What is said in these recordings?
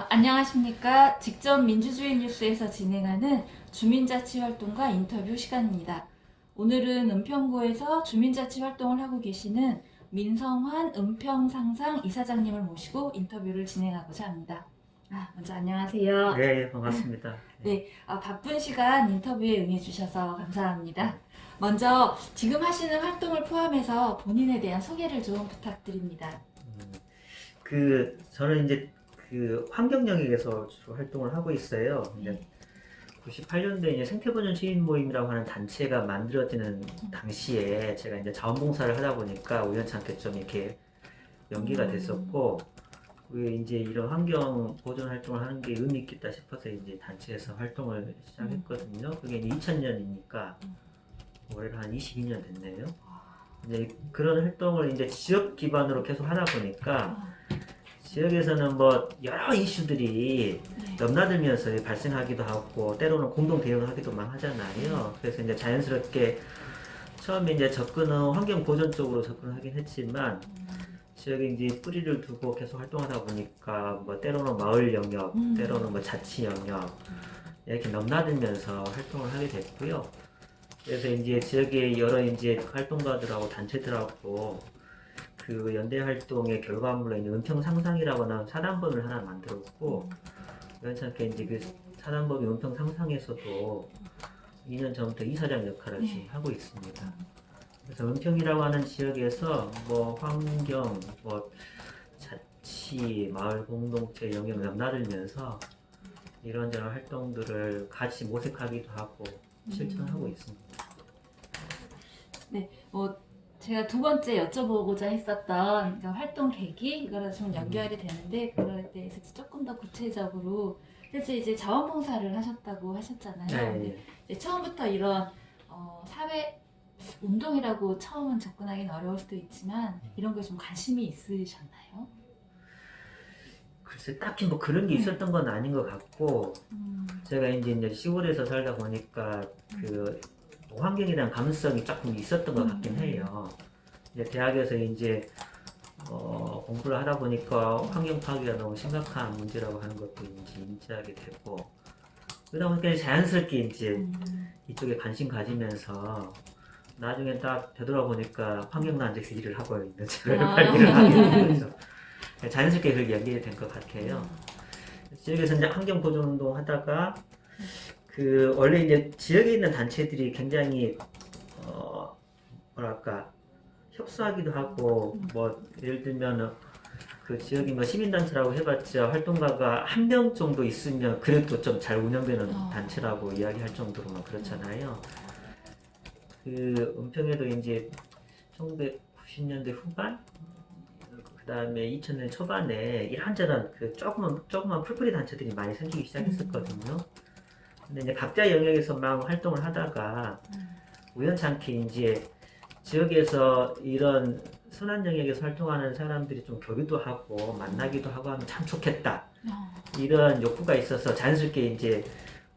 안녕하십니까. 직접 민주주의 뉴스에서 진행하는 주민자치활동가 인터뷰 시간입니다. 오늘은 은평구에서 주민자치활동을 하고 계시는 민성환 은평상상 이사장님을 모시고 인터뷰를 진행하고자 합니다. 먼저 안녕하세요. 네, 반갑습니다. 네, 바쁜 시간 인터뷰에 응해주셔서 감사합니다. 먼저 지금 하시는 활동을 포함해서 본인에 대한 소개를 좀 부탁드립니다. 저는 이제 그 환경 영역에서 주로 활동을 하고 있어요. 근데 98년도에 이제 생태보전 시민 모임이라고 하는 단체가 만들어지는 당시에 제가 이제 자원봉사를 하다 보니까 우연찮게 좀 이렇게 연기가 됐었고, 왜 이제 이런 환경 보존 활동을 하는 게 의미 있겠다 싶어서 이제 단체에서 활동을 시작했거든요. 그게 이제 2000년이니까 올해로 한 22년 됐네요. 이제 그런 활동을 이제 지역 기반으로 계속 하다 보니까 지역에서는 뭐 여러 이슈들이 넘나들면서 발생하기도 하고 때로는 공동 대응하기도만 하잖아요. 그래서 이제 자연스럽게 처음에 이제 접근은 환경 보존 쪽으로 접근하긴 했지만 지역에 이제 뿌리를 두고 계속 활동하다 보니까 뭐 때로는 마을 영역, 때로는 뭐 자치 영역 이렇게 넘나들면서 활동을 하게 됐고요. 그래서 이제 지역의 여러 이제 활동가들하고 단체들하고 그 연대 활동의 결과물로 이제 은평상상이라고 하는 사단법을 하나 만들었고, 우연찮게 이제 그 사단법의 은평상상에서도 2년 전부터 이사장 역할을 지금 하고 있습니다. 그래서 은평이라고 하는 지역에서 뭐 환경, 뭐 자치, 마을 공동체 영역을 넘나들면서 이런저런 활동들을 같이 모색하기도 하고 실천하고 있습니다. 네, 제가 두 번째 여쭤보고자 했었던 그 활동 계기, 이거랑 좀 연결이 되는데, 그거에 대해서 조금 더 구체적으로, 사실 이제 자원봉사를 하셨다고 하셨잖아요. 근데 이제 처음부터 이런 사회 운동이라고 처음은 접근하기는 어려울 수도 있지만, 이런 거에 좀 관심이 있으셨나요? 글쎄 딱히 뭐 그런 게 있었던 건 아닌 것 같고, 제가 이제 시골에서 살다 보니까 그 환경에 대한 감수성이 조금 있었던 것 같긴 해요. 이제 대학에서 이제 공부를 하다 보니까 환경 파괴가 너무 심각한 문제라고 하는 것도 이제 인지하게 되고, 그러다 보니까 자연스럽게 이제 이쪽에 관심 가지면서 나중에 딱 되돌아보니까 환경단체에서 일을 하고 있는 저를 발견을 하게 되죠. 자연스럽게 그렇게 연결이 된 것 같아요. 지역에서 이제 환경 보존 운동 하다가 그 원래 이제 지역에 있는 단체들이 굉장히 뭐랄까 협소하기도 하고, 뭐 예를 들면 그 지역이 뭐 시민단체라고 해봤자 활동가가 한 명 정도 있으면 그래도 좀 잘 운영되는 단체라고 이야기할 정도로 막 그렇잖아요. 그 은평에도 이제 1990년대 후반, 그 다음에 2000년 초반에 이런저런 그 조그만 풀뿌리 단체들이 많이 생기기 시작했었거든요. 근데 이제 각자 영역에서 막 활동을 하다가 우연찮게 이제 지역에서 이런 선한 영역에서 활동하는 사람들이 좀 교류도 하고 만나기도 하고 하면 참 좋겠다, 이런 욕구가 있어서 자연스럽게 이제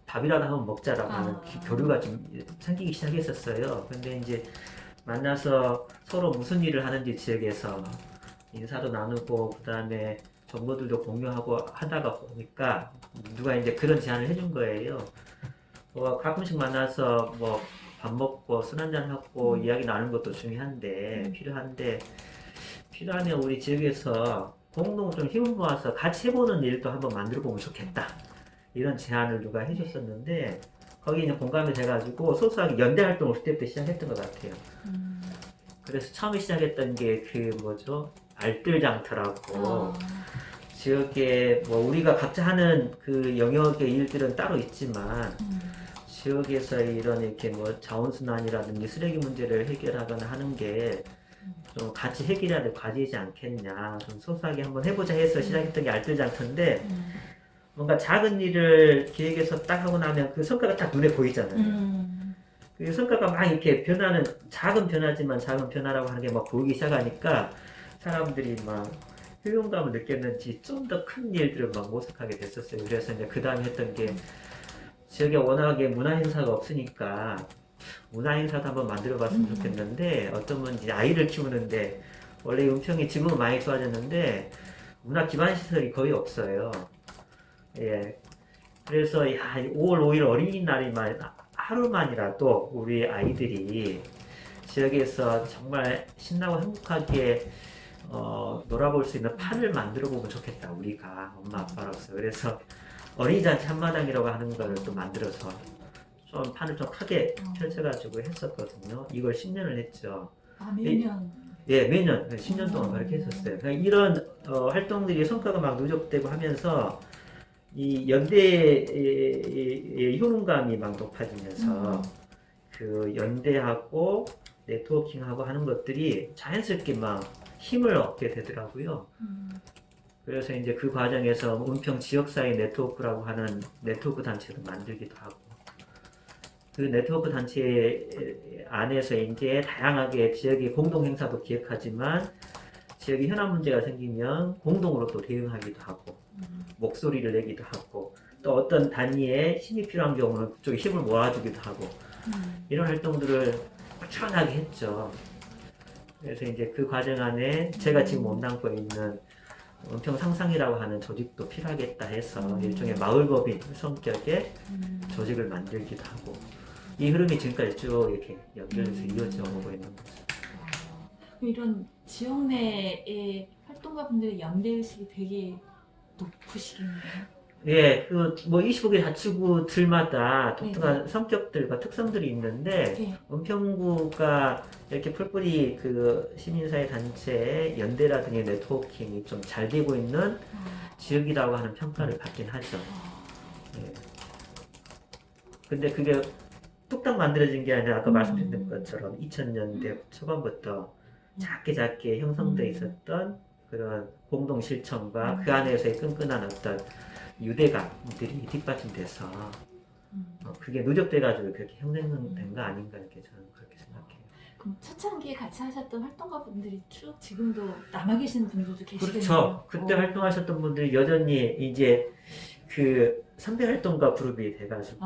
밥이라도 한번 먹자라고 하는 교류가 좀 생기기 시작했었어요. 근데 이제 만나서 서로 무슨 일을 하는지 지역에서 인사도 나누고 그 다음에 정보들도 공유하고 하다가 보니까 누가 이제 그런 제안을 해준 거예요. 가끔씩 만나서 뭐 밥 먹고 술 한잔 하고 이야기 나누는 것도 중요한데 필요하면 우리 지역에서 공동 좀 힘을 모아서 같이 해보는 일도 한번 만들어 보면 좋겠다, 이런 제안을 누가 해줬었는데 거기 이제 공감이 돼가지고 소소하게 연대 활동을 그때부터 시작했던 것 같아요. 그래서 처음에 시작했던 게 그 뭐죠? 알뜰장터라고, 지역에 뭐 우리가 각자 하는 그 영역의 일들은 따로 있지만 지역에서 이런 이렇게 뭐 자원순환이라든지 쓰레기 문제를 해결하거나 하는 게 좀 같이 해결해야 될 과제이지 않겠냐, 좀 소소하게 한번 해보자 해서 시작했던 게 알뜰장터인데, 뭔가 작은 일을 기획해서 딱 하고 나면 그 성과가 딱 눈에 보이잖아요. 그 성과가 막 이렇게 변하는, 작은 변화지만 작은 변화라고 하는 게 막 보이기 시작하니까 사람들이 막 효용감을 느꼈는지 좀 더 큰 일들을 막 모색하게 됐었어요. 그래서 이제 그 다음에 했던 게, 지역에 워낙에 문화행사가 없으니까 문화행사도 한번 만들어 봤으면 좋겠는데, 어떤 분이 아이를 키우는데 원래 은평이 지금은 많이 좋아졌는데 문화 기반 시설이 거의 없어요. 예. 그래서 5월 5일 어린이날이만 하루만이라도 우리 아이들이 지역에서 정말 신나고 행복하게 놀아볼 수 있는 판을 만들어 보면 좋겠다. 우리가 엄마 아빠로서. 그래서 어린이잔치 한마당이라고 하는 걸 또 만들어서 좀 판을 좀 크게 펼쳐가지고 했었거든요. 이걸 10년을 했죠. 매년. 예, 매년 10년 동안 그렇게 했었어요. 그러니까 이런 활동들이 성과가 막 누적되고 하면서 이 연대의 효능감이 막 높아지면서 그 연대하고 네트워킹하고 하는 것들이 자연스럽게 막 힘을 얻게 되더라고요. 그래서 이제 그 과정에서 은평 지역사회 네트워크라고 하는 네트워크 단체도 만들기도 하고 그 네트워크 단체 안에서 이제 다양하게 지역의 공동 행사도 기획하지만 지역에 현안 문제가 생기면 공동으로 또 대응하기도 하고 목소리를 내기도 하고 또 어떤 단위에 힘이 필요한 경우는 그쪽에 힘을 모아주기도 하고 이런 활동들을 꾸준하게 했죠. 그래서 이제 그 과정 안에 제가 지금 몸담고 있는 은평 상상이라고 하는 조직도 필요하겠다 해서 일종의 마을법인 성격의 조직을 만들기도 하고 이 흐름이 지금까지 쭉 이렇게 연결돼서 이어져 오고 있는 거죠. 이런 지역 내의 활동가분들의 연대의식이 되게 높으시겠네요. 예, 그, 뭐, 25개 자치구들마다 독특한 성격들과 특성들이 있는데, 네. 은평구가 이렇게 풀뿌리 그 시민사회 단체의 연대라든지 네트워킹이 좀 잘 되고 있는 지역이라고 하는 평가를 받긴 하죠. 예. 근데 그게 뚝딱 만들어진 게 아니라 아까 말씀드린 것처럼 2000년대 초반부터 작게 형성돼 있었던 그런 공동 실천과 그 안에서의 끈끈한 어떤 유대감들이 뒷받침돼서 그게 누적돼가지고 그렇게 형성된 거 아닌가 이렇게 저는 그렇게 생각해요. 그럼 초창기에 같이 하셨던 활동가분들이 쭉 지금도 남아 계시는 분들도 계시겠네요. 그렇죠. 그때 활동하셨던 분들이 여전히 이제 그 선배 활동가 그룹이 돼가지고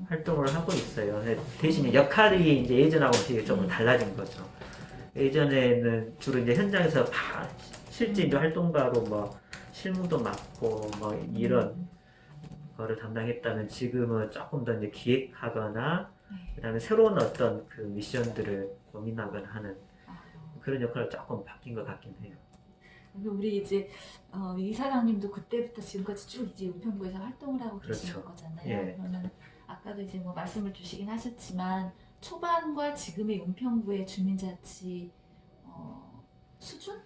활동을 하고 있어요. 대신에 역할이 이제 예전하고 되게 조금 달라진 거죠. 예전에는 주로 이제 현장에서 실제 이제 활동가로 뭐 실무도 맡고 뭐 이런 거를 담당했다면 지금은 조금 더 이제 기획하거나 그다음에 새로운 어떤 그 미션들을 고민하거나 하는 그런 역할을 조금 바뀐 것 같긴 해요. 우리 이제 이 사장님도 그때부터 지금까지 쭉 이제 은평구에서 활동을 하고 계시는 그렇죠. 거잖아요. 예. 그러면 아까도 이제 뭐 말씀을 주시긴 하셨지만 초반과 지금의 은평구의 주민자치 수준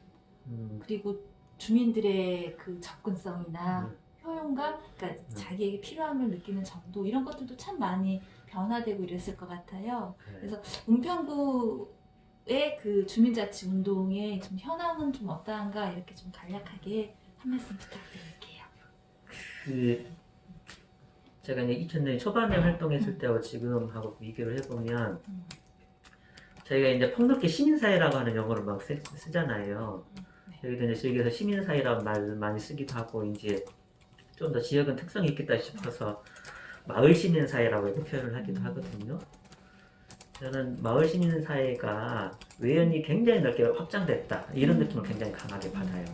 그리고 주민들의 그 접근성이나 효용감, 그러니까 자기에게 필요함을 느끼는 정도 이런 것들도 참 많이 변화되고 이랬을 것 같아요. 그래서 은평구의 그 주민자치 운동의 좀 현황은 좀 어떠한가 이렇게 좀 간략하게 한 말씀 부탁드릴게요. 그 제가 이제 2000년 초반에 활동했을 때하고 지금하고 비교를 해보면 저희가 이제 폭넓게 시민사회라고 하는 용어를 막 쓰잖아요. 저희도 이제 지역에서 시민사회라는 말을 많이 쓰기도 하고 이제 좀 더 지역은 특성이 있겠다 싶어서 마을 시민사회라고 이렇게 표현을 하기도 하거든요. 저는 마을 시민사회가 외연이 굉장히 넓게 확장됐다 이런 느낌을 굉장히 강하게 받아요.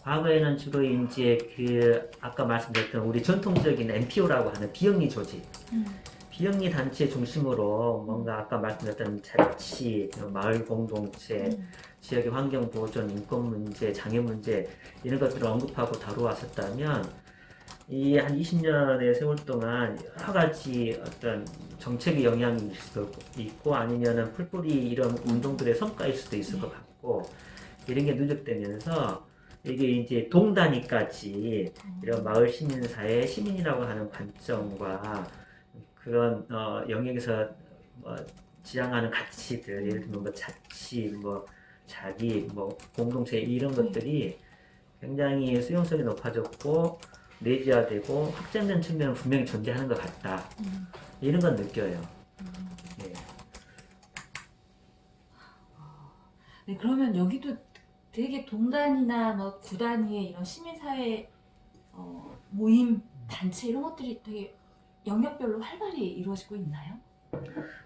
과거에는 주로 이제 그 아까 말씀드렸던 우리 전통적인 NPO라고 하는 비영리 조직, 비영리 단체 중심으로 뭔가 아까 말씀드렸던 자치, 마을 공동체, 지역의 환경 보존, 인권 문제, 장애 문제 이런 것들을 언급하고 다루었었다면 이 한 20년의 세월 동안 여러 가지 어떤 정책의 영향이 있을 수도 있고 아니면은 풀뿌리 이런 운동들의 성과일 수도 있을 것 같고 이런 게 누적되면서 이게 이제 동단위까지 이런 마을 시민사회 시민이라고 하는 관점과 그런 영역에서 지향하는 가치들 예를 들면 뭐 자치 뭐 자기 뭐 공동체 이런 것들이 굉장히 수용성이 높아졌고 내재화되고 확장된 측면은 분명히 존재하는 것 같다 이런 건 느껴요. 네. 네, 그러면 여기도 되게 동단이나 뭐 구단위의 이런 시민사회 모임, 단체 이런 것들이 되게 영역별로 활발히 이루어지고 있나요?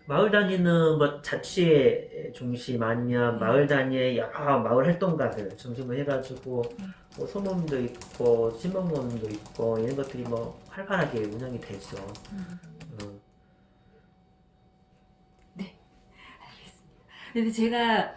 마을 단위는 뭐 자치의 중심 아니면 네. 마을 단위의 여러 마을 활동가들 중심으로 해가지고 네. 뭐 소모임도 있고 신문모임도 있고 이런 것들이 뭐 활발하게 운영이 되죠. 어, 네, 알겠습니다. 근데 제가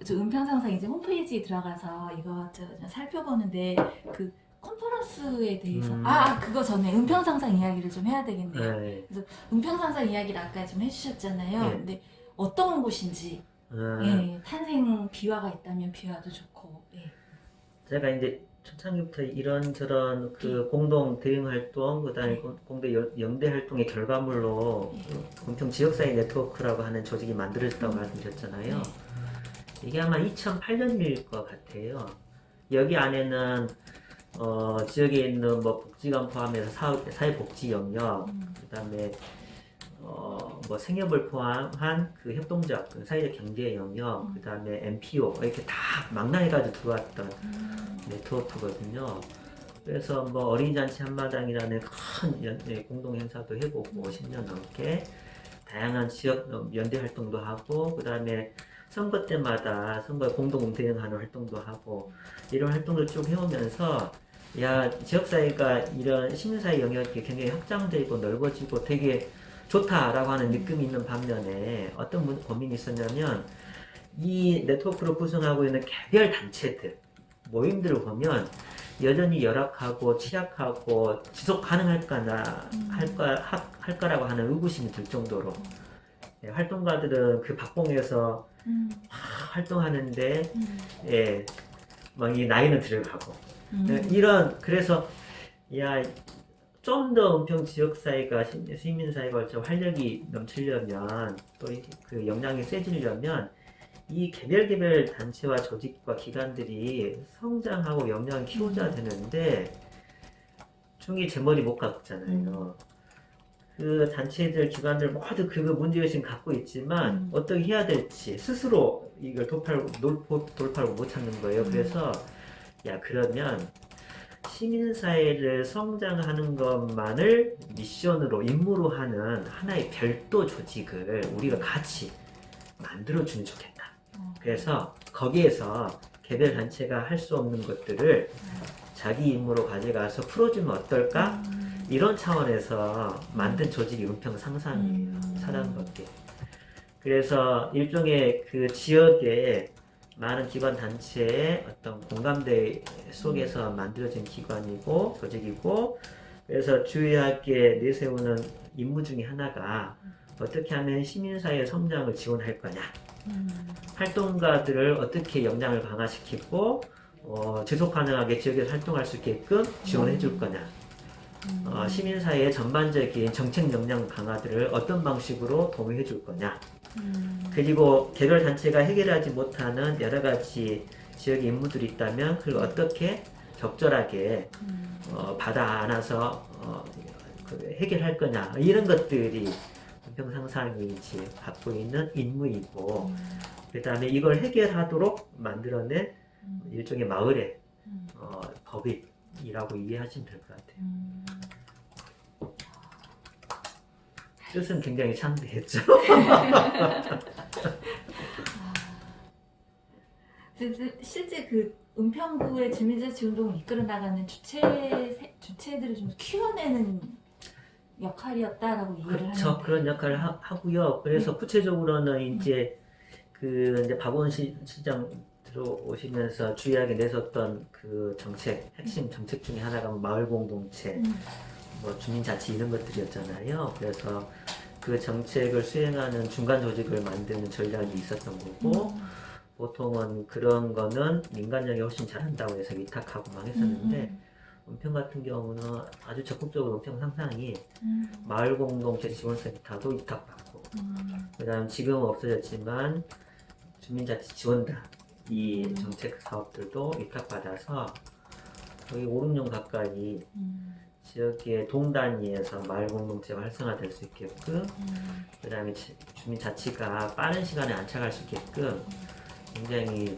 저 은평상사 이제 홈페이지에 들어가서 이것저것 좀 살펴보는데 그 컨퍼런스에 대해서 그거 전에 은평상상 이야기를 좀 해야 되겠네요. 네. 그래서 은평상상 이야기를 아까 좀 해주셨잖아요. 예. 근데 어떤 곳인지 예, 탄생 비화가 있다면 비화도 좋고 예. 제가 이제 초창기부터 이런저런 그 공동 대응 활동, 그다음에 공동 연대 활동의 결과물로 그 은평 지역사회 네트워크라고 하는 조직이 만들어졌다고 말씀드렸잖아요. 이게 아마 2008년일 것 같아요. 여기 안에는 지역에 있는 뭐 복지관 포함해서 사회복지 영역, 그다음에 뭐 생협을 포함한 그 협동조합, 그 사회적 경제 영역, 그다음에 NPO 이렇게 다 망라해가지고 들어왔던 네트워크거든요. 그래서 뭐 어린이잔치 한마당이라는 큰 공동 행사도 해보고 10년 넘게 다양한 지역 연대 활동도 하고 그다음에 선거 때마다 선거에 공동 대응하는 활동도 하고 이런 활동을 쭉 해오면서 야 지역사회가 이런 시민사회 영역이 굉장히 확장되고 넓어지고 되게 좋다라고 하는 느낌이 있는 반면에 어떤 고민이 있었냐면 이 네트워크를 구성하고 있는 개별 단체들 모임들을 보면 여전히 열악하고 취약하고 지속 가능할까나 할까라고 하는 의구심이 들 정도로 활동가들은 그 박봉에서 활동하는데 예, 막이 나이는 들어가고 그래서 야 좀 더 은평 지역사회가 시민사회가 좀 활력이 넘치려면 또 그 역량이 세지려면 이 개별 단체와 조직과 기관들이 성장하고 역량을 키우자 되는데 중이 제 머리 못 깎잖아요. 그 단체들, 기관들 모두 그 문제의식 갖고 있지만 어떻게 해야 될지 스스로 이걸 돌파를 못 찾는 거예요. 그래서 야 그러면 시민사회를 성장하는 것만을 미션으로 임무로 하는 하나의 별도 조직을 우리가 같이 만들어주면 좋겠다. 그래서 거기에서 개별 단체가 할 수 없는 것들을 자기 임무로 가져가서 풀어주면 어떨까? 이런 차원에서 만든 조직이 은평 상상이에요. 사단법계. 그래서 일종의 그 지역의 많은 기관 단체의 어떤 공감대 속에서 만들어진 기관이고 조직이고 그래서 주요하게 내세우는 임무 중에 하나가 어떻게 하면 시민사회 성장을 지원할 거냐 활동가들을 어떻게 역량을 강화시키고 지속 가능하게 지역에서 활동할 수 있게끔 지원해 줄 거냐 시민사회의 전반적인 정책 역량 강화들을 어떤 방식으로 도움해 줄 거냐 그리고 개별 단체가 해결하지 못하는 여러 가지 지역의 임무들이 있다면 그걸 어떻게 적절하게 받아 안아서 해결할 거냐 이런 것들이 은평상상이 갖고 있는 임무이고 그 다음에 이걸 해결하도록 만들어낸 일종의 마을의 법이라고 이해하시면 될 것 같아요. 뜻은 굉장히 창대했죠. 실제 그 은평구의 주민자치 운동을 이끌어 나가는 주체들을 좀 키워내는 역할이었다라고 이해를 그렇죠. 하는데. 그런 역할을 하고요. 그래서 구체적으로는 이제 이제 박원 시장 들어오시면서 주요하게 내섰던 그 핵심 정책 중에 하나가 마을 공동체, 뭐 주민자치 이런 것들이었잖아요. 그래서 그 정책을 수행하는 중간 조직을 만드는 전략이 있었던 거고, 보통은 그런 거는 민간력이 훨씬 잘한다고 해서 위탁하고 막 했었는데, 은평 같은 경우는 아주 적극적으로 은평 상상이 마을 공동체 지원센터도 위탁받고, 그 다음 지금은 없어졌지만 주민자치 지원단 이 정책 사업들도 위탁받아서 거의 5, 6년 가까이 지역의 동단위에서 마을 공동체가 활성화될 수 있게끔 그 다음에 주민자치가 빠른 시간에 안착할 수 있게끔 굉장히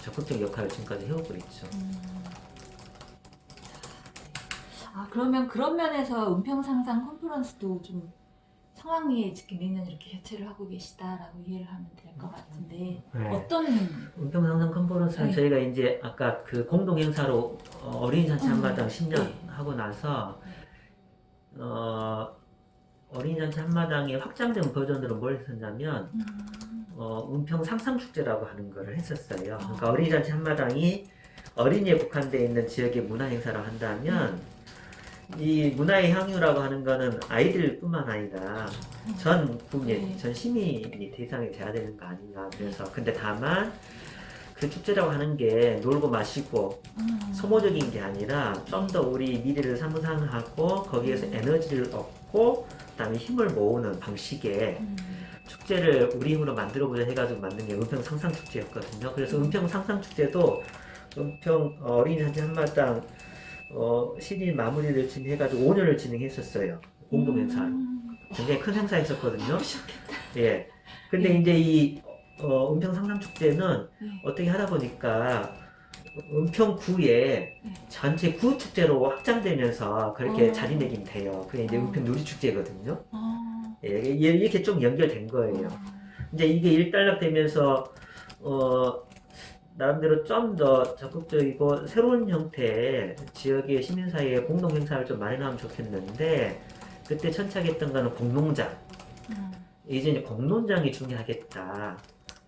적극적 역할을 지금까지 해오고 있죠. 그러면 그런 면에서 은평상상 컨퍼런스도 좀 상황이 지금 매년 이렇게 개최를 하고 계시다라고 이해를 하면 될 것 같은데 네. 어떤 은평상상 컨퍼런스는 네. 저희가 이제 아까 그 공동 행사로 어린이 잔치 한마당 10년 네. 하고 나서 어린이 잔치 한마당이 확장된 버전으로 뭘 했었냐면 은평 상상축제라고 하는 거를 했었어요. 그러니까 어린이 잔치 한마당이 어린이에 국한되어 있는 지역의 문화 행사를 한다면 이 문화의 향유라고 하는 거는 아이들뿐만 아니라 전 국민, 네. 전 시민이 대상이 돼야 되는 거 아닌가. 그래서 근데 다만 그 축제라고 하는 게 놀고 마시고 소모적인 게 아니라 좀 더 우리 미래를 상상하고 거기에서 에너지를 얻고 그다음에 힘을 모으는 방식의 축제를 우리 힘으로 만들어보자 해가지고 만든 게 은평 상상축제였거든요. 그래서 은평 상상축제도 은평 어린이잔치 한마당 시즌 마무리를 지금 해가지고 5년을 진행했었어요. 공동 행사로. 굉장히 큰 행사였었거든요. 예. 근데 네. 이제 이 은평 상상축제는 네. 어떻게 하다 보니까 은평구에 네. 전체 구 축제로 확장되면서 그렇게 어. 자리매김돼요. 그게 이제 은평 누리축제거든요. 예, 이렇게 좀 연결된 거예요. 이제 이게 일단락되면서 나름대로 좀 더 적극적이고 새로운 형태의 지역의 시민사회의 공동행사를 좀 마련하면 좋겠는데 그때 천착했던 거는 공농장. 이제 공농장이 중요하겠다.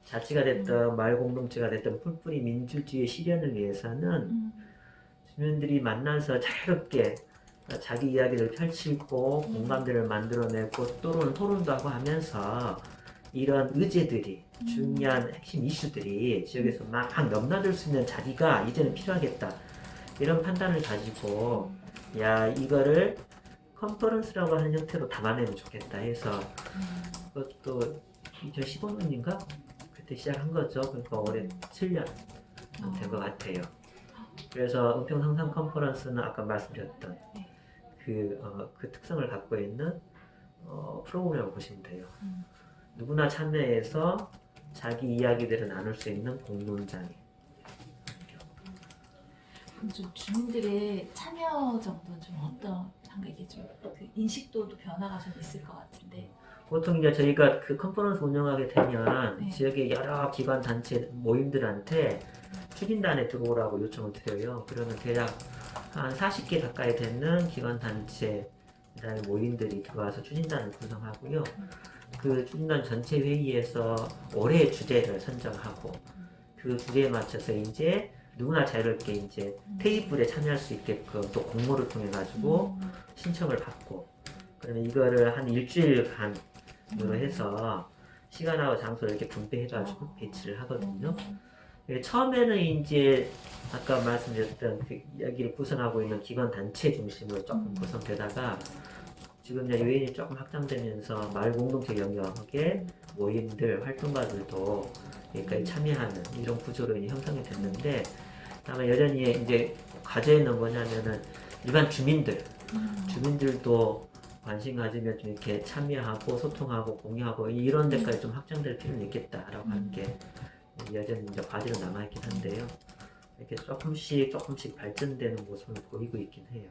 자치가 됐든 마을 공동체가 됐든 풀뿌리 민주주의 실현을 위해서는 주민들이 만나서 자유롭게 자기 이야기를 펼치고 공감대를 만들어내고 또는 토론도 하고 하면서 이런 의제들이 중요한 핵심 이슈들이 지역에서 막 넘나들 수 있는 자리가 이제는 필요하겠다. 이런 판단을 가지고 야 이거를 컨퍼런스라고 하는 형태로 담아내면 좋겠다 해서 그것도 2015년인가? 그때 시작한 거죠. 그러니까 올해 7년 된 것 같아요. 그래서 은평 상상 컨퍼런스는 아까 말씀드렸던 그 특성을 갖고 있는 프로그램을 보시면 돼요. 누구나 참여해서 자기 이야기들을 나눌 수 있는 공론장이. 그럼 좀 주민들의 참여 정도는 좀 어떤 이게 좀 그 인식도도 변화가 좀 있을 것 같은데. 보통 이제 저희가 그 컨퍼런스 운영하게 되면 네. 지역의 여러 기관 단체 모임들한테 추진단에 들어오라고 요청을 드려요. 그러면 대략 한 40개 가까이 되는 기관 단체 그다음에 모임들이 들어와서 추진단을 구성하고요. 그 추진단 전체 회의에서 올해의 주제를 선정하고 그 주제에 맞춰서 이제 누구나 자유롭게 이제 테이블에 참여할 수 있게끔 또 공모를 통해 가지고 신청을 받고 그러면 이거를 한 일주일간으로 해서 시간하고 장소를 이렇게 분배해 가지고 배치를 하거든요. 처음에는 이제 아까 말씀드렸던 그 여기를 구성하고 있는 기관 단체 중심으로 조금 구성되다가 지금 이제 유인이 조금 확장되면서 마을 공동체 영역에 모임들, 활동가들도 여기까지 참여하는 이런 구조로 이제 형성이 됐는데 다만 여전히 이제 과제는 뭐냐면은 일반 주민들도 관심 가지면 좀 이렇게 참여하고 소통하고 공유하고 이런 데까지 좀 확장될 필요는 있겠다라고 하는 게 여전히 이제 과제로 남아있긴 한데요. 이렇게 조금씩 발전되는 모습을 보이고 있긴 해요.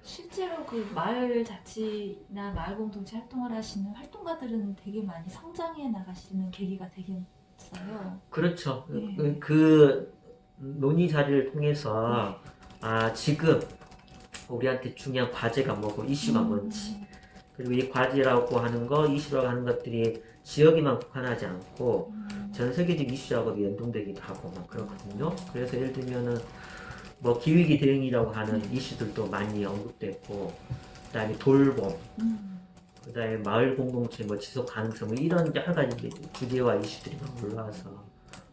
실제로 그 마을 자치나 마을 공동체 활동을 하시는 활동가들은 되게 많이 성장해 나가시는 계기가 되겠어요. 그렇죠. 네. 그 논의 자리를 통해서 지금 우리한테 중요한 과제가 뭐고 이슈가 뭔지 그리고 이 과제라고 하는 거 이슈라고 하는 것들이 지역에만 국한하지 않고 전 세계적 이슈하고도 연동되기도 하고 막 그렇거든요. 그래서 예를 들면은 뭐 기후위기 대응이라고 하는 이슈들도 많이 언급됐고 그다음에 돌봄 그다음에 마을 공동체 뭐 지속 가능성 뭐 이런 여러 가지 주제와 이슈들이 막 올라와서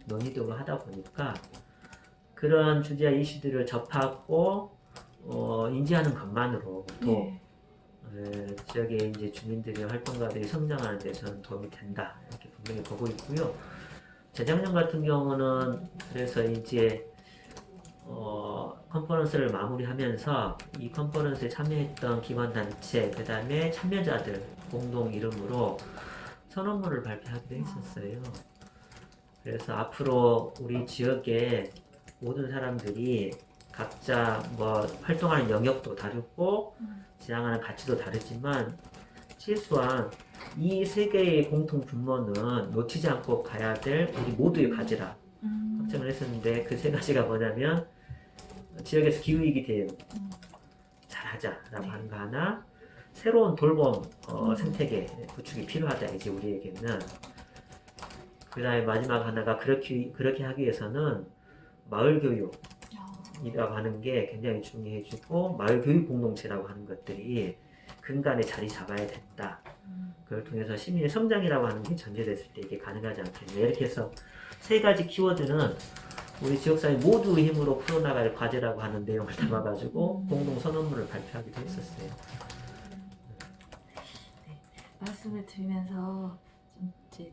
논의도 하다 보니까 그런 주제와 이슈들을 접하고 인지하는 것만으로도 지역의 이제 주민들의 활동가들이 성장하는 데서는 도움이 된다 이렇게 분명히 보고 있고요. 재작년 같은 경우는 그래서 이제 컨퍼런스를 마무리하면서 이 컨퍼런스에 참여했던 기관단체 그 다음에 참여자들 공동 이름으로 선언문을 발표하기도 했었어요. 그래서 앞으로 우리 지역의 모든 사람들이 각자 뭐 활동하는 영역도 다르고 지향하는 가치도 다르지만 최소한 이 세 개의 공통 분모는 놓치지 않고 가야 될 우리 모두의 과제라 확정을 했었는데 그 세 가지가 뭐냐면 지역에서 기후위기 대응 잘하자라고 하는 거 하나, 새로운 돌봄 생태계 구축이 필요하다 이제 우리에게는. 그 다음에 마지막 하나가 그렇게 하기 위해서는 마을 교육이라고 하는 게 굉장히 중요해지고 마을 교육 공동체라고 하는 것들이 근간에 자리 잡아야 된다. 그걸 통해서 시민의 성장이라고 하는 게 전제됐을 때 이게 가능하지 않겠냐. 이렇게 해서 세 가지 키워드는 우리 지역사회 모두의 힘으로 풀어나갈 과제라고 하는 내용을 담아가지고 공동선언문을 발표하기도 했었어요. 네, 말씀을 드리면서 좀 이제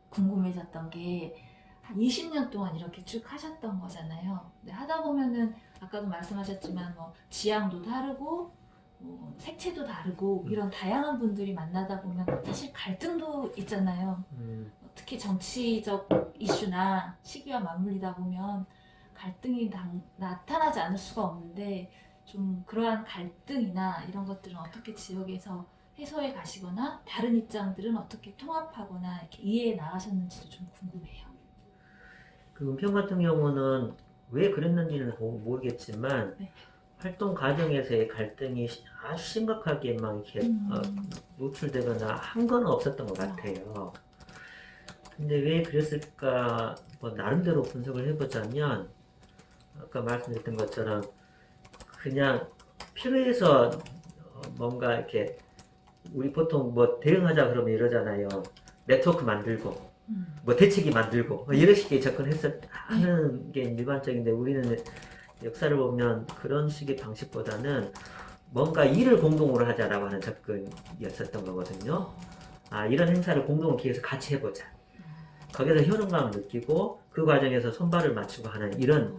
궁금해졌던 게 한 20년 동안 이렇게 쭉 하셨던 거잖아요. 근데 하다 보면은 아까도 말씀하셨지만 뭐 지향도 다르고 뭐 색채도 다르고 이런 다양한 분들이 만나다 보면 사실 갈등도 있잖아요. 특히 정치적 이슈나 시기와 맞물리다 보면 갈등이 나타나지 않을 수가 없는데 좀 그러한 갈등이나 이런 것들은 어떻게 지역에서 해소해 가시거나 다른 입장들은 어떻게 통합하거나 이렇게 이해해 나가셨는지도 좀 궁금해요. 그 은평 같은 경우는 왜 그랬는지는 모르겠지만 네. 활동 과정에서의 갈등이 아주 심각하게 막 이렇게 노출되거나 한 건 없었던 것 같아요. 근데 왜 그랬을까 뭐 나름대로 분석을 해보자면 아까 말씀드렸던 것처럼 그냥 필요해서 뭔가 이렇게 우리 보통 뭐 대응하자 그러면 이러잖아요. 네트워크 만들고 뭐 대책이 만들고 이런 식의 하는 게 일반적인데 우리는 역사를 보면 그런 식의 방식보다는 뭔가 일을 공동으로 하자라고 하는 접근이었었던 거거든요. 아, 이런 행사를 공동으로 기획해서 같이 해보자. 거기서 효능감을 느끼고 그 과정에서 손발을 맞추고 하는 이런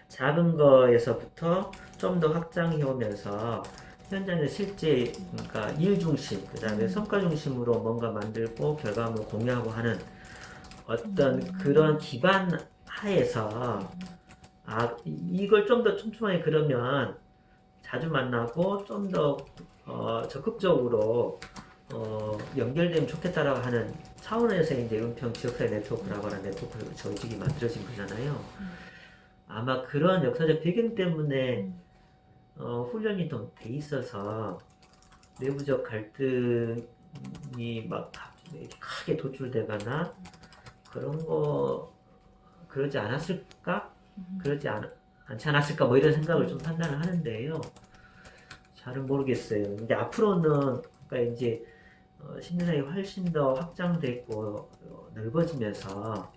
작은 거에서부터 좀 더 확장해 오면서 현장에서 실제 그러니까 일 중심, 그 다음에 성과 중심으로 뭔가 만들고 결과물을 공유하고 하는 어떤 그런 기반 하에서 이걸 좀 더 촘촘하게 그러면 자주 만나고 좀 더 적극적으로 연결되면 좋겠다라고 하는 차원에서 이제 은평 지역사회 네트워크라고 하는 네트워크 조직이 만들어진 거잖아요. 아마 그런 역사적 배경 때문에 훈련이 좀 돼 있어서 내부적 갈등이 막 크게 도출되거나 그런 거 그러지 않았을까? 않지 않았을까? 뭐 이런 생각을 좀 판단을 하는데요. 잘은 모르겠어요. 근데 앞으로는 그러니까 이제 신민상이 훨씬 더 확장되고 넓어지면서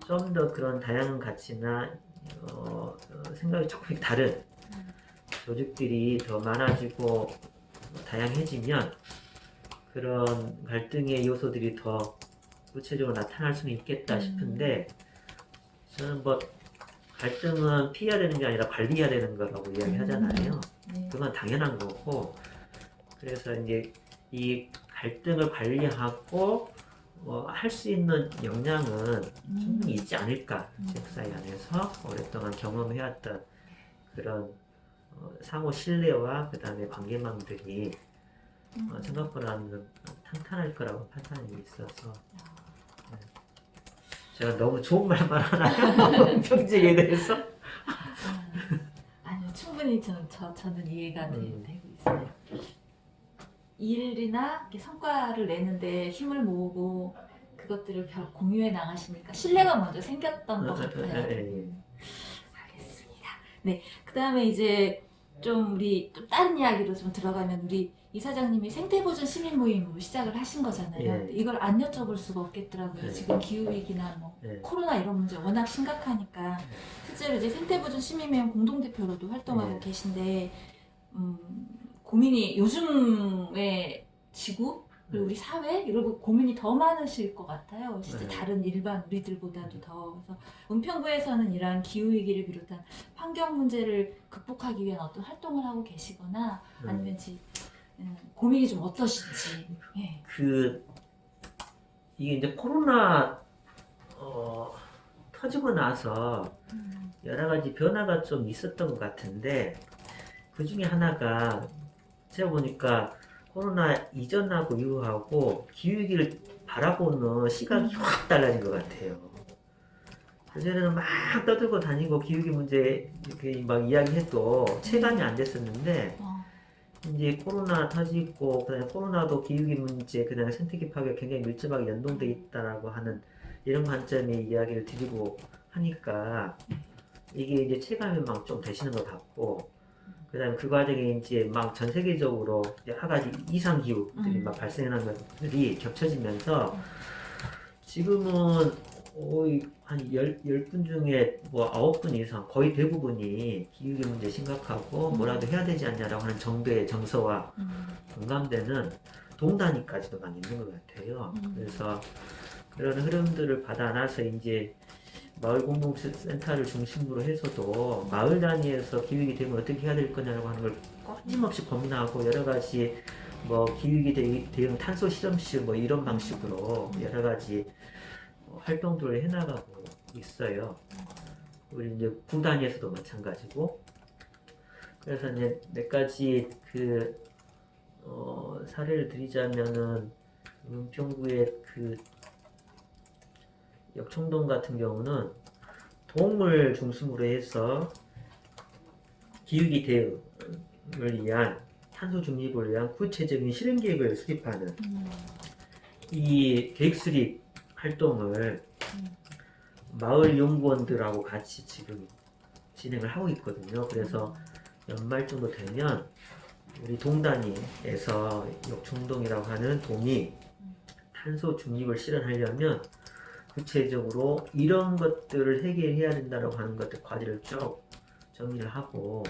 좀 더 그런 다양한 가치나 생각이 조금 다른 조직들이 더 많아지고 다양해지면 그런 갈등의 요소들이 더 구체적으로 나타날 수는 있겠다 싶은데 저는 뭐 갈등은 피해야 되는 게 아니라 관리해야 되는 거라고 이야기하잖아요. 네. 그건 당연한 거고 그래서 이제 이 갈등을 관리하고 할 수 있는 역량은 충분히 있지 않을까 지역사회 안에서 오랫동안 경험해왔던 그런 상호 신뢰와 그 다음에 관계망들이 생각보다는 탄탄할 거라고 판단이 있어서 네. 제가 너무 좋은 말만 하나요? 평지에 대해서? 아니요, 충분히 저는 이해가 되고 있어요. 일이나 이렇게 성과를 내는데 힘을 모으고 그것들을 공유해 나가시니까 신뢰가 먼저 생겼던 것 같아요. 알겠습니다. 네, 그 다음에 이제 우리 좀 다른 이야기로 좀 들어가면 우리 이사장님이 생태보존 시민 모임으로 시작을 하신 거잖아요. 예. 이걸 안 여쭤볼 수가 없겠더라고요. 예. 지금 기후위기나 뭐 예. 코로나 이런 문제 워낙 심각하니까 실제로 이제 생태보존 시민 모임 공동대표로도 활동하고 예. 계신데 고민이 요즘의 지구 그리고 우리 사회 이러고 고민이 더 많으실 것 같아요. 진짜 다른 일반 우리들보다도 더. 그래서 은평구에서는 이러한 기후 위기를 비롯한 환경 문제를 극복하기 위한 어떤 활동을 하고 계시거나 아니면 고민이 좀 어떠신지. 예. 이게 이제 코로나 터지고 나서 여러 가지 변화가 좀 있었던 것 같은데 그 중에 하나가 제가 보니까 코로나 이전하고 이후하고 기후위기를 바라보는 시각이 확 달라진 것 같아요. 그전에는 막 떠들고 다니고 기후위기 문제 이렇게 막 이야기해도 체감이 안 됐었는데 어, 이제 코로나 터지고 그다음에 코로나도 기후위기 문제 그다음에 생태계 파괴가 굉장히 밀접하게 연동돼 있다라고 하는 이런 관점의 이야기를 드리고 하니까 이게 이제 체감이 막 좀 되시는 것 같고 그다음에 그 과정에 이제 막 전 세계적으로 여러 가지 이상 기후들이 막 발생하는 것들이 겹쳐지면서 지금은 거의 한 10분 중에 뭐 9분 이상 거의 대부분이 기후위기 문제 심각하고 뭐라도 해야 되지 않냐라고 하는 정도의 정서와 공감대는 동단위까지도 막 있는 것 같아요. 그래서 그런 흐름들을 받아 안아서 이제 마을 공동센터를 중심으로 해서도 마을 단위에서 기후위기 되면 어떻게 해야 될 거냐고 하는 걸 끊임없이 고민하고 여러 가지 뭐 기후위기 대응 탄소 실험실 뭐 이런 방식으로 여러 가지 활동들을 해나가고 있어요. 우리 이제 구 단위에서도 마찬가지고 그래서 이제 몇 가지 사례를 드리자면은 은평구의 그 역청동 같은 경우는 동물 중심으로 해서 기후위기 대응을 위한 탄소 중립을 위한 구체적인 실행 계획을 수립하는 이 계획 수립 활동을 마을 연구원들하고 같이 지금 진행을 하고 있거든요. 그래서 연말 정도 되면 우리 동단위에서 역청동이라고 하는 동이 탄소 중립을 실현하려면 구체적으로 이런 것들을 해결해야 된다고 하는 것들 과제를 쭉 정리를 하고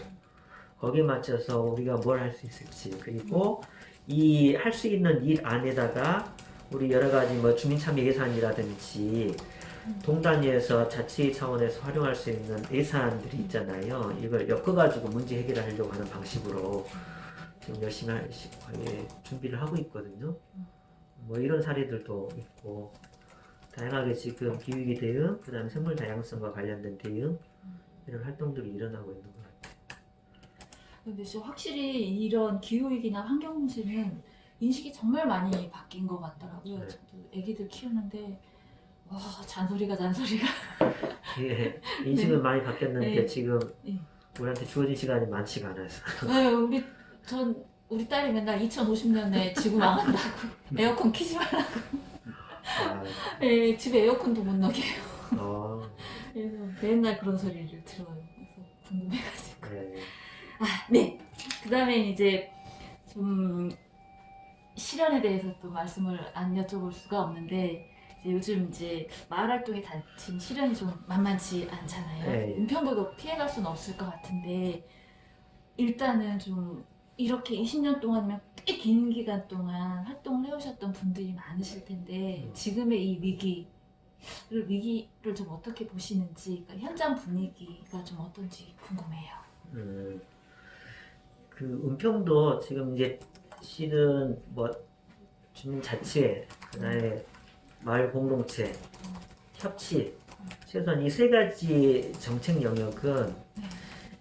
거기에 맞춰서 우리가 뭘 할 수 있을지 그리고 이 할 수 있는 일 안에다가 우리 여러 가지 뭐 주민참여 예산이라든지 동단위에서 자치 차원에서 활용할 수 있는 예산들이 있잖아요. 이걸 엮어가지고 문제 해결을 하려고 하는 방식으로 지금 열심히 준비를 하고 있거든요. 뭐 이런 사례들도 있고 다양하게 지금 기후위기 대응, 그 다음에 생물 다양성과 관련된 대응 이런 활동들이 일어나고 있는 것 같아요. 근데 진짜 확실히 이런 기후위기나 환경 문제는 인식이 정말 많이 바뀐 것 같더라고요. 네. 저도 애기들 키우는데 와 잔소리가 예, 인식은 네. 많이 바뀌었는데 네. 지금 네. 우리한테 주어진 시간이 많지가 않아서 네, 우리 딸이 맨날 2050년에 지구 망한다고 에어컨 키지 말라고. 아, 네, 집에 에어컨도 못 나게 해요. 어, 그래서 맨날 그런 소리를 들어요. 그래서 궁금해가지고. 네. 네. 그다음에 이제 좀 실현에 대해서 또 말씀을 안 여쭤볼 수가 없는데 이제 요즘 이제 마을 활동에 다친 실현이 좀 만만치 않잖아요. 네. 은평구도 피해갈 수는 없을 것 같은데 일단은 좀 이렇게 20년 동안이면 꽤 긴 기간 동안 활동을 해오셨던 분들이 많으실 텐데 지금의 이 위기를 좀 어떻게 보시는지 그러니까 현장 분위기가 좀 어떤지 궁금해요. 그 은평도 지금 이제 실은 뭐 주민자치, 그다음에 마을 공동체, 협치 최소한 이 세 가지 정책 영역은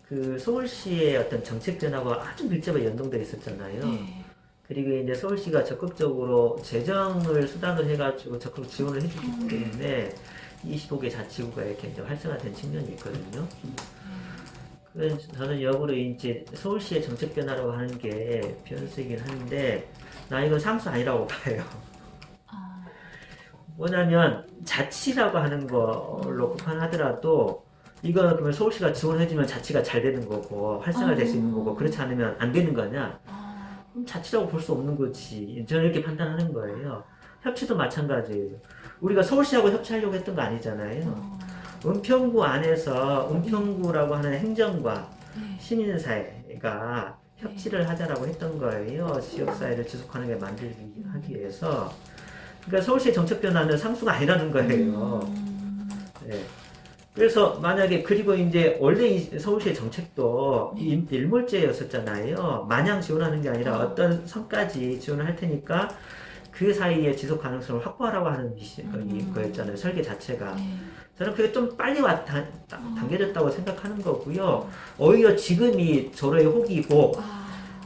그 서울시의 어떤 정책 변화가 아주 밀접하게 연동되어 있었잖아요. 네. 그리고 이제 서울시가 적극적으로 재정을 수단을 해가지고 적극 지원을 해주기 때문에 25개 자치구가 이렇게 이제 활성화된 측면이 있거든요. 그래서 저는 역으로 이제 서울시의 정책 변화라고 하는 게 변수이긴 한데 나 이건 상수 아니라고 봐요. 아, 뭐냐면 자치라고 하는 걸로 국한하더라도 이거는 그러면 서울시가 지원해주면 자치가 잘 되는 거고 활성화될 수 있는 거고 그렇지 않으면 안 되는 거냐? 그럼 자치라고 볼 수 없는 거지. 저는 이렇게 판단하는 거예요. 협치도 마찬가지예요. 우리가 서울시하고 협치하려고 했던 거 아니잖아요. 은평구 안에서 은평구라고 하는 행정과 네. 시민사회가 협치를 하자라고 했던 거예요. 지역사회를 지속하는 게 만들기 하기 위해서. 그러니까 서울시의 정책 변화는 상수가 아니라는 거예요. 네. 그래서 만약에 그리고 이제 원래 이 서울시의 정책도 일몰제였었잖아요. 마냥 지원하는 게 아니라 어떤 선까지 지원을 할 테니까 그 사이에 지속 가능성을 확보하라고 하는 거였잖아요. 설계 자체가. 저는 그게 좀 빨리 당겨졌다고 생각하는 거고요. 오히려 지금이 저로의 혹이고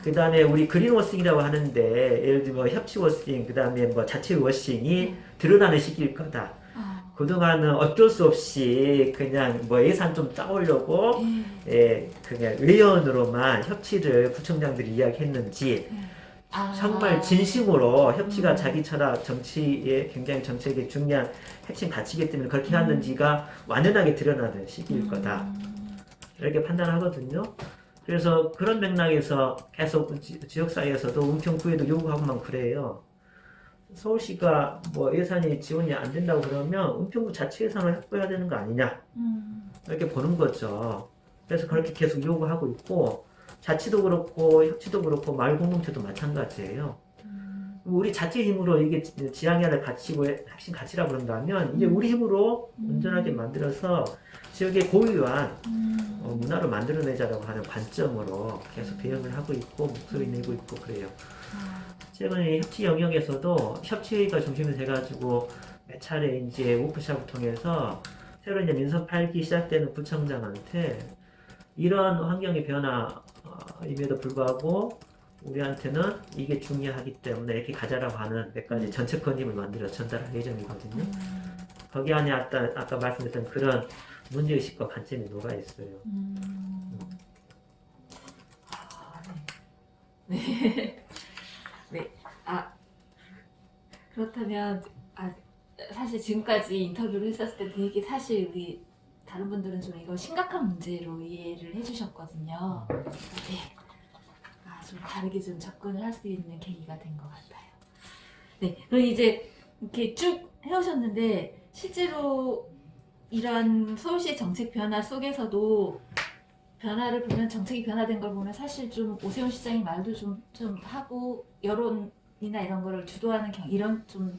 그 다음에 우리 그린워싱이라고 하는데 예를 들면 협치워싱, 그 다음에 뭐 자체워싱이 드러나는 시기일 거다. 그동안은 어쩔 수 없이 그냥 뭐 예산 좀 짜오려고 그냥 외연으로만 협치를 구청장들이 이야기했는지 정말 진심으로 협치가 자기 철학, 정치에 굉장히 정책에 중요한 핵심 가치이기 때문에 그렇게 했는지가 완연하게 드러나는 시기일 거다. 이렇게 판단하거든요. 그래서 그런 맥락에서 계속 지역사회에서도 은평구에도 요구하고만 그래요. 서울시가 뭐 예산이 지원이 안 된다고 그러면 은평구 자체 예산을 확보해야 되는 거 아니냐 이렇게 보는 거죠. 그래서 그렇게 계속 요구하고 있고 자치도 그렇고 협치도 그렇고 마을 공동체도 마찬가지예요. 우리 자체 힘으로 이게 지향해야 될 가치고 핵심 가치라 그런다면 이제 우리 힘으로 온전하게 만들어서 지역의 고유한 문화를 만들어내자라고 하는 관점으로 계속 대응을 하고 있고 목소리 내고 있고 그래요. 최근에 협치 영역에서도 협치회의가 중심이 돼가지고 몇 차례 이제 워크숍을 통해서 새로 이제 민선 8기 시작되는 구청장한테 이런 환경의 변화임에도 불구하고 우리한테는 이게 중요하기 때문에 이렇게 가자라고 하는 몇 가지 전체 컨셉을 만들어 전달할 예정이거든요. 거기 안에 아까 말씀드렸던 그런 문제의식과 관점이 녹아 있어요. 네. 네. 그렇다면, 사실 지금까지 인터뷰를 했었을 때 되게 사실 우리 다른 분들은 좀 이거 심각한 문제로 이해를 해주셨거든요. 네. 좀 다르게 좀 접근을 할 수 있는 계기가 된 것 같아요. 네. 그럼 이제 이렇게 쭉 해오셨는데, 실제로 이러한 서울시의 정책 변화 속에서도 변화를 보면 정책이 변화된 걸 보면 사실 좀 오세훈 시장이 말도 좀 하고 여론이나 이런 거를 주도하는 이런 좀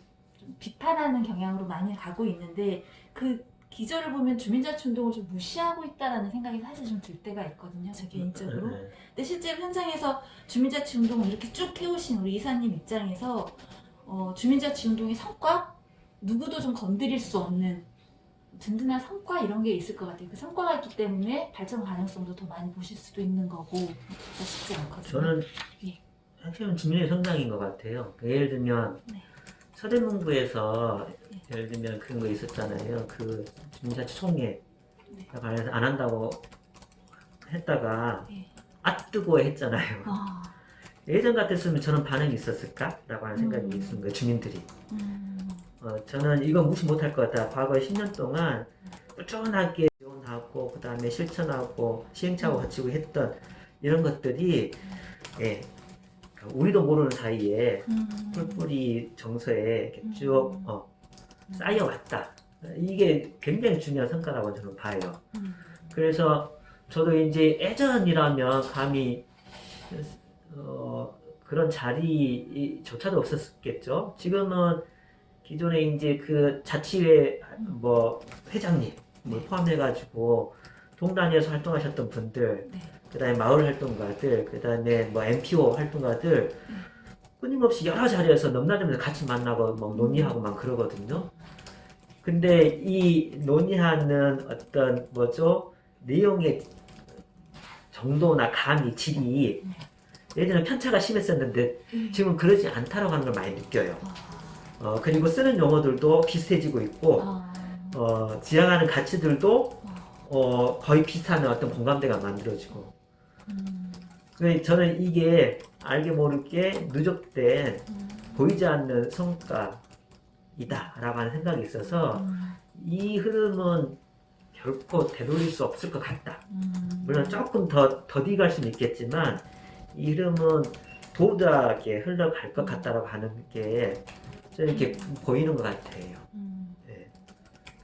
비판하는 경향으로 많이 가고 있는데 그 기저를 보면 주민자치 운동을 좀 무시하고 있다라는 생각이 사실 좀 들 때가 있거든요. 저 개인적으로. 근데 실제로 현장에서 주민자치 운동을 이렇게 쭉 해오신 우리 이사님 입장에서 주민자치 운동의 성과? 누구도 좀 건드릴 수 없는 든든한 성과 이런 게 있을 것 같아요. 그 성과가 있기 때문에 발전 가능성도 더 많이 보실 수도 있는 거고 쉽지 않거든요. 저는 핵심은 주민의 성장인 것 같아요. 예를 들면 서대문구에서 예를 들면 그런 거 있었잖아요. 그 주민자치 총회 관련해서 안 한다고 했다가 뜨고 했잖아요. 예전 같았으면 저는 반응이 있었을까? 라고 하는 생각이 있는 거예요. 주민들이. 저는 이거 무시 못할 것 같다. 과거 10년 동안 꾸준하게 지원하고 그 다음에 실천하고 시행착오 거치고 했던 이런 것들이 우리도 모르는 사이에 뿔뿔이 정서에 이렇게 쭉 쌓여왔다. 이게 굉장히 중요한 성과라고 저는 봐요. 그래서 저도 이제 예전이라면 감히 그런 자리조차도 없었겠죠. 지금은 기존에 이제 그 자치회 뭐 회장님 포함해가지고 동단위에서 활동하셨던 분들, 그다음에 마을 활동가들, 그다음에 뭐 NPO 활동가들 끊임없이 여러 자리에서 넘나들면서 같이 만나고 막 논의하고 막 그러거든요. 근데 이 논의하는 어떤 내용의 정도나 감이 질이 예전에 편차가 심했었는데 지금 그러지 않다라고 하는 걸 많이 느껴요. 그리고 쓰는 용어들도 비슷해지고 있고 지향하는 가치들도 거의 비슷한 어떤 공감대가 만들어지고 저는 이게 알게 모르게 누적된 보이지 않는 성과이다 라고 하는 생각이 있어서 이 흐름은 결코 되돌릴 수 없을 것 같다. 물론 조금 더 더디갈 수는 있겠지만 이 흐름은 도드하게 흘러갈 것 같다라고 하는 게 저는 이렇게 보이는 것 같아요. 네.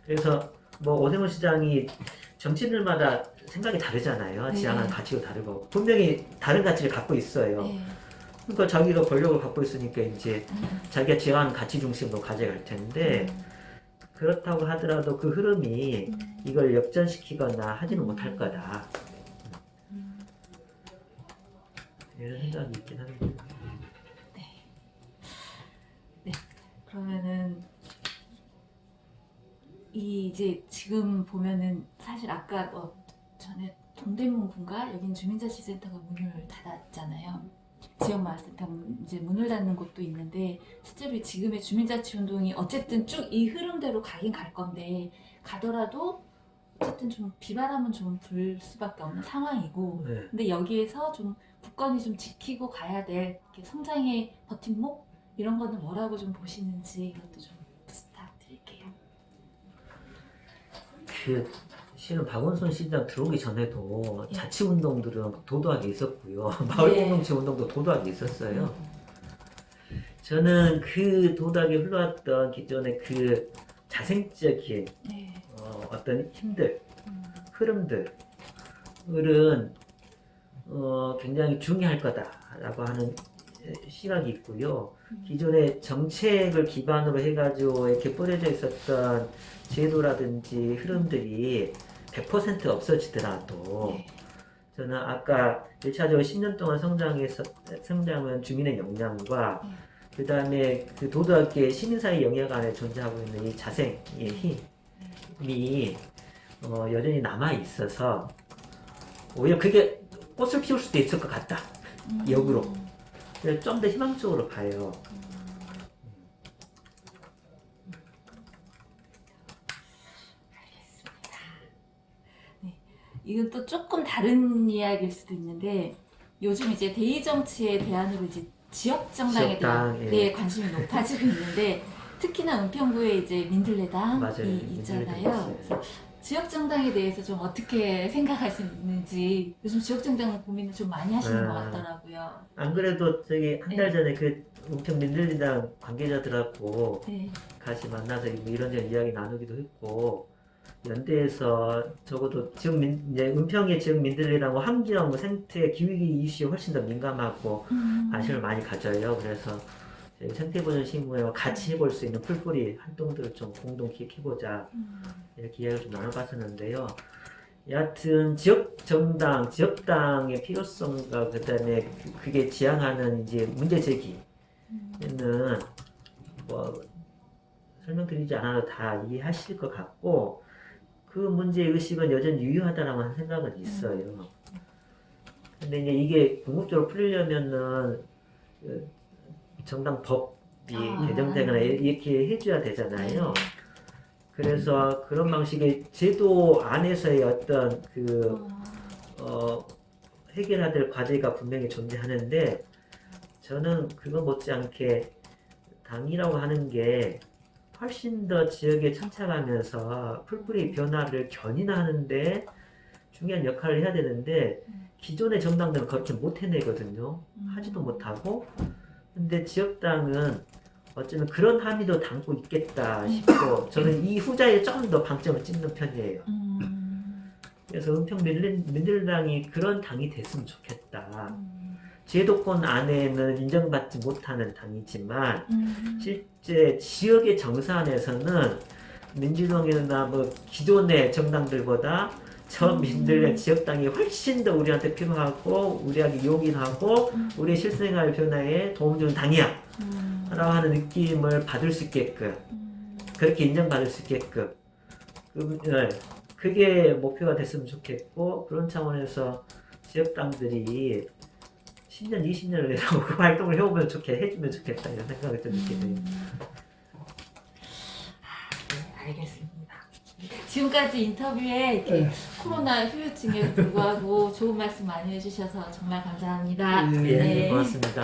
그래서 뭐 오세훈 시장이 정치인들마다 생각이 다르잖아요. 지향하는 가치가 다르고 분명히 다른 가치를 갖고 있어요. 그러니까 자기가 권력을 갖고 있으니까 이제 자기가 지향하는 가치 중심으로 가져갈 텐데 그렇다고 하더라도 그 흐름이 이걸 역전시키거나 하지는 못할 거다. 이런 생각이 있긴 합니다. 네. 그러면은 이제 지금 보면은 사실 아까 전에 동대문군가 여긴 주민자치센터가 문을 닫았잖아요. 지역마을센터 이제 문을 닫는 곳도 있는데 실제로 지금의 주민자치운동이 어쨌든 쭉 이 흐름대로 가긴 갈 건데 가더라도 어쨌든 좀 비바람은 좀 불 수밖에 없는 상황이고 네. 근데 여기에서 좀 굳건히 좀 지키고 가야 될 이렇게 성장의 버팀목 이런 거는 뭐라고 좀 보시는지 이것도 좀 부탁드릴게요. 그 실은 박원순 시장 들어오기 전에도 예. 자치운동들은 도도하게 있었고요. 마을 예. 공동체 운동도 도도하게 있었어요. 저는 그 도도하게 흘러왔던 기존의 그 자생적인 네. 어떤 힘들, 음. 흐름들은 굉장히 중요할 거다라고 하는 시각이 있고요. 기존의 정책을 기반으로 해가지고 이렇게 뿌려져 있었던 제도라든지 흐름들이 100% 없어지더라도 네. 저는 아까 1차적으로 10년 동안 성장한 주민의 역량과 그 다음에 그 도덕의 시민사회 영역 안에 존재하고 있는 이 자생의 힘이 여전히 남아 있어서 오히려 그게 꽃을 피울 수도 있을 것 같다. 역으로. 그래서 좀 더 희망적으로 봐요. 이건 또 조금 다른 이야기일 수도 있는데 요즘 이제 대의 정치의 대안으로 이제 지역 정당에 대한 지역당, 예. 네, 관심이 높아지고 있는데 특히나 은평구에 이제 민들레당이 맞아요. 있잖아요. 민들레당 그래서 지역 정당에 대해서 좀 어떻게 생각하시는지 요즘 지역 정당 고민을 좀 많이 하시는 것 같더라고요. 안 그래도 저기 한 달 네. 전에 그 은평 민들레당 관계자들하고 네. 같이 만나서 뭐 이런저런 이야기 나누기도 했고 연대에서 적어도 이제 은평의 지역 민들레당과 환경 생태 기후위기 이슈에 훨씬 더 민감하고 관심을 많이 가져요. 그래서 저희 생태보전 신문회와 같이 해볼 수 있는 풀뿌리 활동들을 좀 공동 기획해보자 이렇게 이야기를 좀 나눠봤었는데요. 여하튼 지역 정당, 지역당의 필요성과 그다음에 그게 지향하는 이제 문제 제기는 뭐 설명드리지 않아도 다 이해하실 것 같고 그 문제 의식은 여전히 유효하다라는 생각은 있어요. 근데 이제 이게 궁극적으로 풀리려면은 그 정당 법이 개정되거나 이렇게 해줘야 되잖아요. 그래서 그런 방식의 제도 안에서의 어떤 그 해결해야 될 과제가 분명히 존재하는데 저는 그거 못지않게 당이라고 하는 게 훨씬 더 지역에 참착하면서 풀뿌리 변화를 견인하는데 중요한 역할을 해야 되는데 기존의 정당들은 그렇게 못 해내거든요. 하지도 못하고 근데 지역당은 어쩌면 그런 함의도 담고 있겠다 싶고 저는 이 후자에 좀 더 방점을 찍는 편이에요. 그래서 은평 민들당이 그런 당이 됐으면 좋겠다. 제도권 안에는 인정받지 못하는 당이지만 실제 지역의 정산에서는 민주당이나 뭐 기존의 정당들보다 저 민들레 지역당이 훨씬 더 우리한테 필요하고 우리에게 용인하고 우리의 실생활 변화에 도움 주는 당이야 라고 하는 느낌을 받을 수 있게끔 그렇게 인정받을 수 있게끔 그게 목표가 됐으면 좋겠고 그런 차원에서 지역당들이 10년, 20년을 내서 그 활동을 해주면 좋겠다 이런 생각을 좀 느끼게 돼요. 네, 알겠습니다. 지금까지 인터뷰에 이렇게 코로나 후유증에 불구하고 좋은 말씀 많이 해주셔서 정말 감사합니다. 예, 고맙습니다.